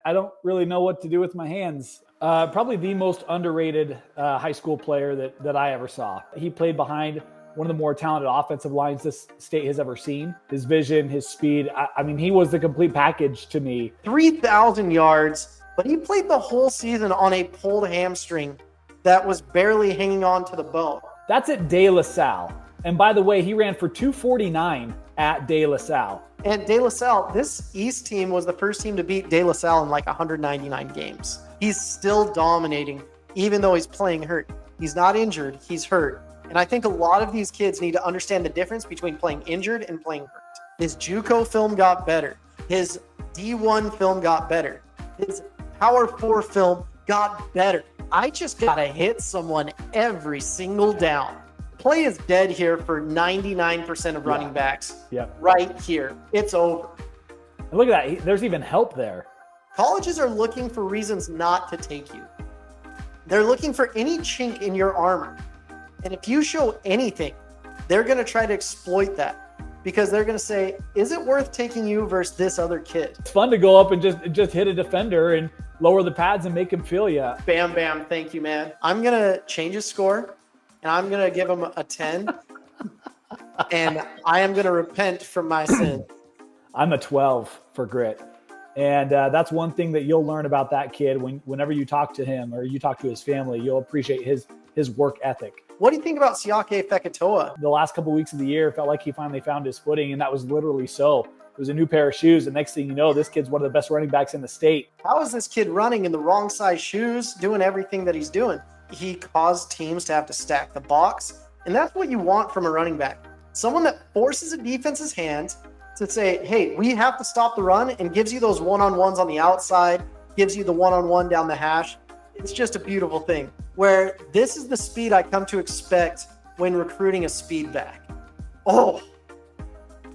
I don't really know what to do with my hands. Probably the most underrated high school player that I ever saw. He played behind one of the more talented offensive lines this state has ever seen. His vision, his speed. I mean, he was the complete package to me. 3,000 yards, but he played the whole season on a pulled hamstring that was barely hanging on to the bone. That's at De La Salle. And by the way, he ran for 249 at De La Salle. And De La Salle, this East team was the first team to beat De La Salle in like 199 games. He's still dominating, even though he's playing hurt. He's not injured, he's hurt. And I think a lot of these kids need to understand the difference between playing injured and playing hurt. His JUCO film got better. His D1 film got better. His Power 4 film got better. I just gotta hit someone every single down. Play is dead here for 99% of running backs. Right here. It's over. And look at that. There's even help there. Colleges are looking for reasons not to take you. They're looking for any chink in your armor. And if you show anything, they're going to try to exploit that because they're going to say, is it worth taking you versus this other kid? It's fun to go up and just hit a defender and lower the pads and make him feel you. Bam, bam. Thank you, man. I'm going to change his score. And I'm going to give him a 10. And I am going to repent from my sin. I'm a 12 for grit. And that's one thing that you'll learn about that kid whenever you talk to him or you talk to his family. You'll appreciate his work ethic. What do you think about Siaki Fekitoa? The last couple of weeks of the year felt like he finally found his footing, and that was literally so. It was a new pair of shoes. The next thing you know, this kid's one of the best running backs in the state. How is this kid running in the wrong size shoes, doing everything that he's doing? He caused teams to have to stack the box. And that's what you want from a running back. Someone that forces a defense's hand to say, hey, we have to stop the run, and gives you those one-on-ones on the outside, gives you the one-on-one down the hash. It's just a beautiful thing. Where this is the speed I come to expect when recruiting a speed back. Oh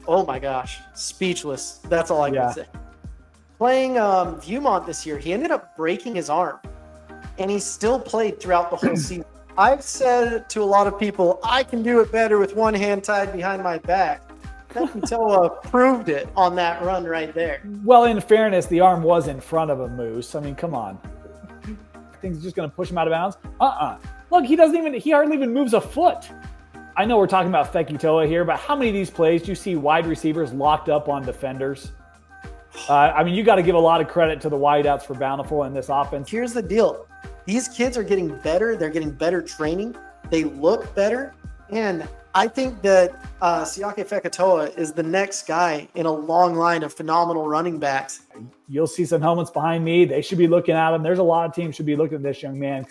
my gosh. Speechless. That's all I can say. Playing Viewmont this year, he ended up breaking his arm. And he still played throughout the whole season. I've said to a lot of people, I can do it better with one hand tied behind my back. Fekitoa proved it on that run right there. Well, in fairness, the arm was in front of a Moose. I mean, come on. I think he's just going to push him out of bounds. Look, he hardly even moves a foot. I know we're talking about Fekitoa here, but how many of these plays do you see wide receivers locked up on defenders? I mean, you got to give a lot of credit to the wideouts for Bountiful in this offense. Here's the deal. These kids are getting better. They're getting better training. They look better. And I think that Siaki Fekitoa is the next guy in a long line of phenomenal running backs. You'll see some helmets behind me. They should be looking at him. There's a lot of teams should be looking at this young man.